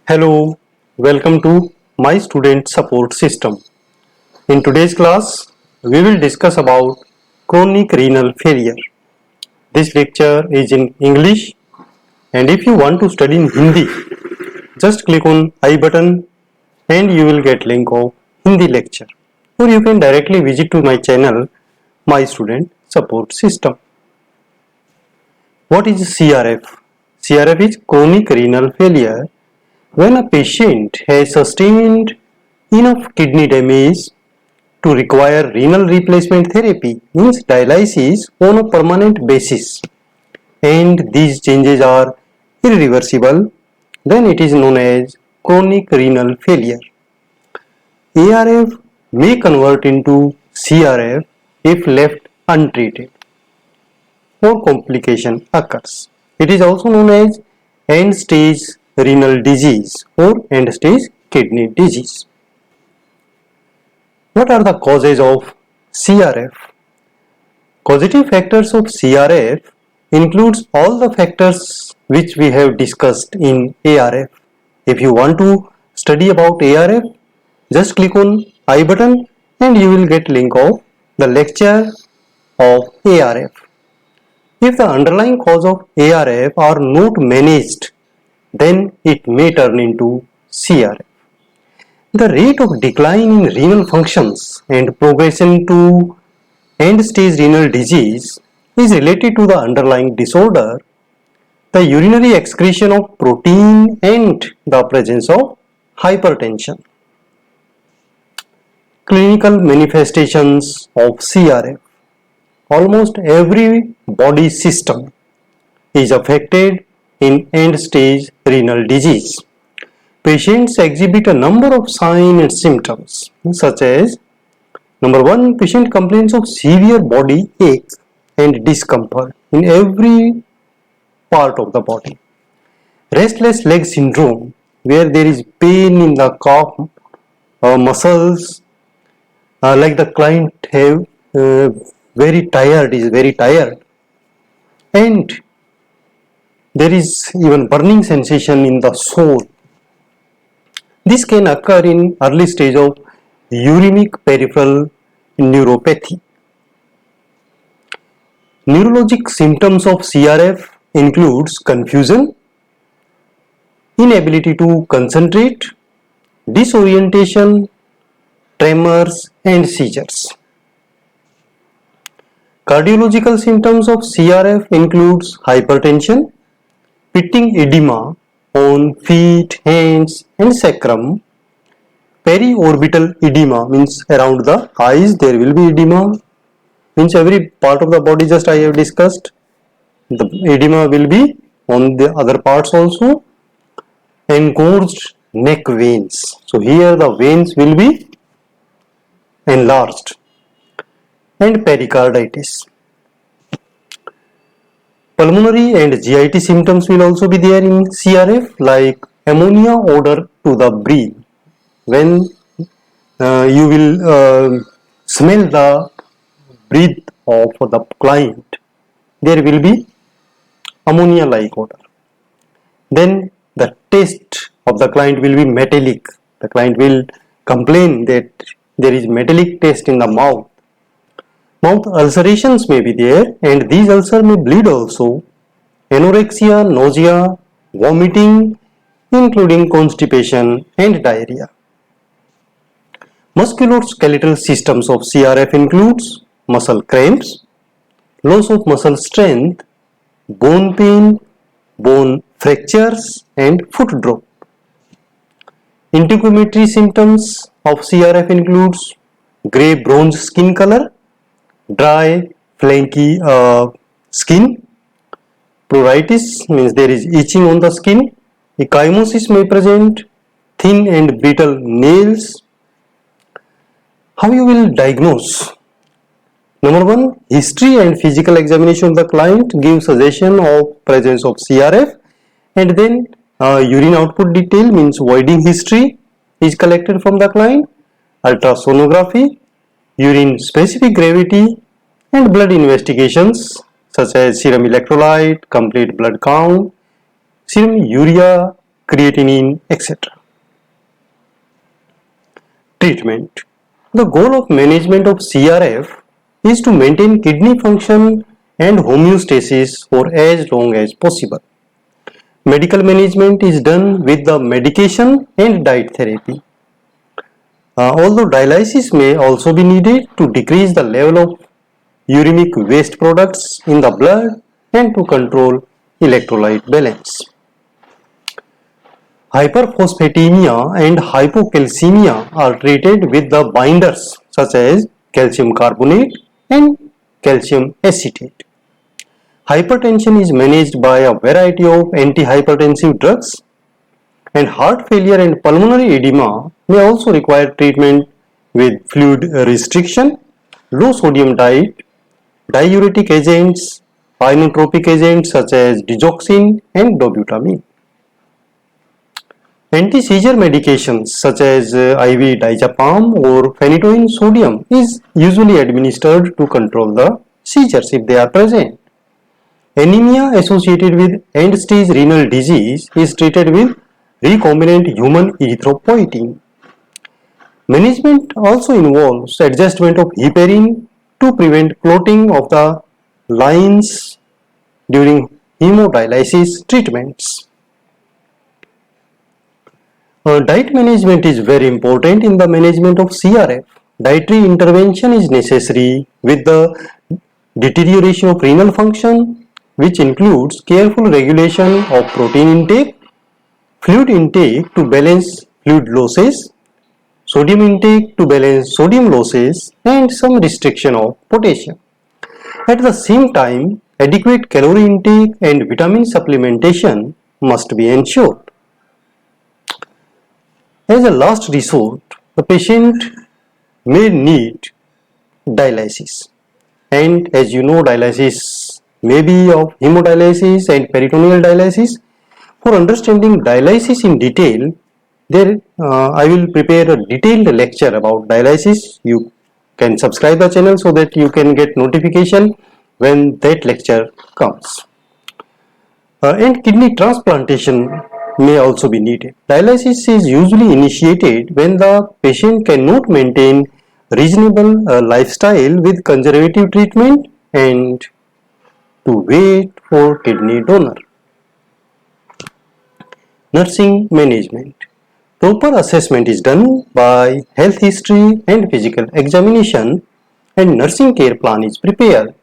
Hello, welcome to my student support system. In today's class, we will discuss about chronic renal failure. This lecture is in English, and if you want to study in Hindi, just click on I button and you will get link of Hindi lecture. Or you can directly visit to my channel, my student support system. What is CRF? CRF is chronic renal failure. When a patient has sustained enough kidney damage to require renal replacement therapy, means dialysis on a permanent basis, and these changes are irreversible, then it is known as chronic renal failure. ARF may convert into CRF if left untreated or complication occurs. It is also known as end-stage renal disease or end-stage kidney disease. What are the causes of CRF? Causative factors of CRF includes all the factors which we have discussed in ARF. If you want to study about ARF, just click on I button and you will get link of the lecture of ARF. If the underlying cause of ARF are not managed, then it may turn into CRF. The rate of decline in renal functions and progression to end-stage renal disease is related to the underlying disorder, the urinary excretion of protein and the presence of hypertension. Clinical manifestations of CRF. Almost every body system is affected in end-stage renal disease. Patients exhibit a number of signs and symptoms such as: number 1, patient complains of severe body ache and discomfort in every part of the body. Restless leg syndrome, where there is pain in the calf muscles, like the client have very tired, and there is even burning sensation in the soul. This can occur in early stage of uremic peripheral neuropathy. Neurologic symptoms of CRF includes confusion, inability to concentrate, disorientation, tremors and seizures. Cardiological symptoms of CRF includes hypertension, pitting edema on feet, hands and sacrum. Periorbital edema means around the eyes there will be edema, means every part of the body just I have discussed. The edema will be on the other parts also. Engorged neck veins. So here the veins will be enlarged. And pericarditis. Pulmonary and GIT symptoms will also be there in CRF, like ammonia odor to the breath. When you will smell the breath of the client, there will be ammonia like odor. Then the taste of the client will be metallic. The client will complain that there is metallic taste in the mouth. Mouth ulcerations may be there, and these ulcers may bleed also. Anorexia, nausea, vomiting, including constipation and diarrhea. Musculoskeletal systems of CRF includes muscle cramps, loss of muscle strength, bone pain, bone fractures and foot drop. Integumentary symptoms of CRF includes grey bronze skin color, dry flaky skin. Pruritus means there is itching on the skin. Ecchymosis may present, thin and brittle nails. How you will diagnose? Number 1, history and physical examination of the client gives suggestion of presence of CRF, and then urine output detail means voiding history is collected from the client. Ultrasonography, urine specific gravity and blood investigations such as serum electrolyte, complete blood count, serum urea creatinine, etc. Treatment. The goal of management of CRF is to maintain kidney function and homeostasis for as long as possible. Medical management is done with the medication and diet therapy. Although dialysis may also be needed to decrease the level of uremic waste products in the blood and to control electrolyte balance. Hyperphosphatemia and hypocalcemia are treated with the binders such as calcium carbonate and calcium acetate. Hypertension is managed by a variety of antihypertensive drugs, and heart failure and pulmonary edema may also require treatment with fluid restriction, low sodium diet, diuretic agents, inotropic agents such as digoxin and dobutamine. Anti-seizure medications such as IV diazepam or phenytoin sodium is usually administered to control the seizures if they are present. Anemia associated with end-stage renal disease is treated with recombinant human erythropoietin. Management also involves adjustment of heparin to prevent clotting of the lines during hemodialysis treatments. Diet management is very important in the management of CRF. Dietary intervention is necessary with the deterioration of renal function, which includes careful regulation of protein intake, fluid intake to balance fluid losses, sodium intake to balance sodium losses, and some restriction of potassium. At the same time, adequate calorie intake and vitamin supplementation must be ensured. As a last resort, the patient may need dialysis. And as you know, dialysis may be of hemodialysis and peritoneal dialysis. For understanding dialysis in detail, I will prepare a detailed lecture about dialysis. You can subscribe the channel so that you can get notification when that lecture comes. And kidney transplantation may also be needed. Dialysis is usually initiated when the patient cannot maintain reasonable lifestyle with conservative treatment and to wait for kidney donor. Nursing management. Proper assessment is done by health history and physical examination, and nursing care plan is prepared.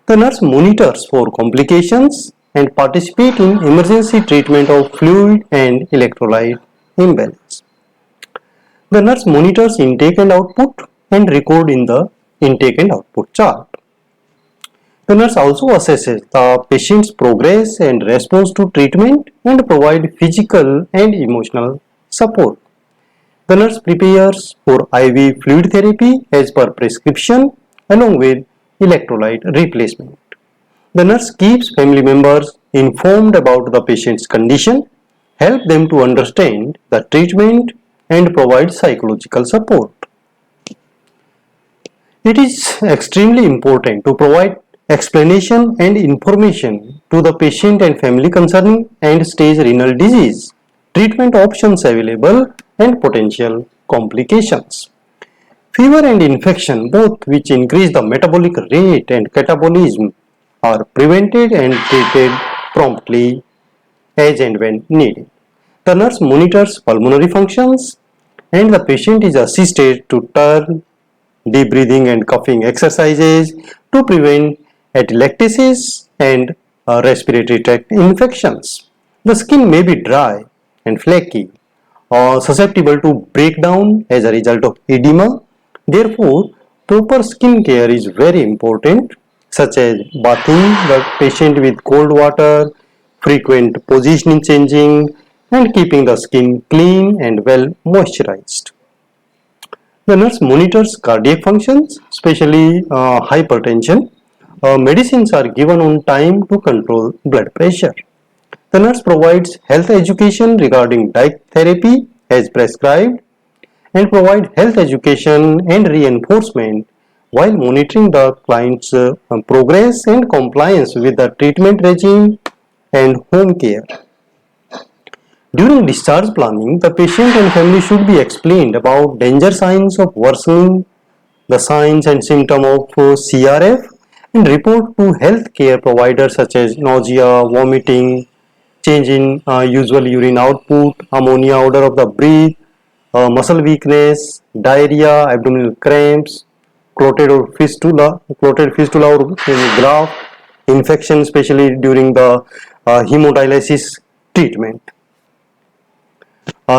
The nurse monitors for complications and participate in emergency treatment of fluid and electrolyte imbalance. The nurse monitors intake and output and record in the intake and output chart. The nurse also assesses the patient's progress and response to treatment and provide physical and emotional support. The nurse prepares for IV fluid therapy as per prescription along with electrolyte replacement. The nurse keeps family members informed about the patient's condition, help them to understand the treatment and provide psychological support. It is extremely important to provide explanation and information to the patient and family concerning end-stage renal disease, treatment options available and potential complications. Fever and infection, both which increase the metabolic rate and catabolism, are prevented and treated promptly as and when needed. The nurse monitors pulmonary functions and the patient is assisted to turn deep breathing and coughing exercises to prevent atelectasis and respiratory tract infections. The skin may be dry and flaky or susceptible to breakdown as a result of edema. Therefore, proper skin care is very important, such as bathing the patient with cold water, frequent positioning changing, and keeping the skin clean and well moisturized. The nurse monitors cardiac functions, especially hypertension. Medicines are given on time to control blood pressure. The nurse provides health education regarding diet therapy as prescribed and provide health education and reinforcement while monitoring the client's progress and compliance with the treatment regime and home care. During discharge planning, the patient and family should be explained about danger signs of worsening, the signs and symptoms of CRF, and report to healthcare providers such as nausea, vomiting, change in usual urine output, ammonia, odor of the breath, muscle weakness, diarrhea, abdominal cramps, clotted fistula or graft, infection, especially during the hemodialysis treatment.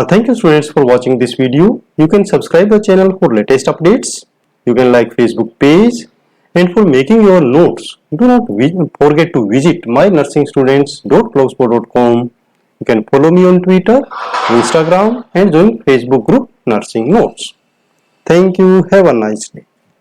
Thank you students for watching this video. You can subscribe the channel for latest updates. You can like Facebook page, and for making your notes, do not forget to visit mynursingstudents.blogspot.com. You can follow me on Twitter, Instagram, and join Facebook group Nursing Notes. Thank you. Have a nice day.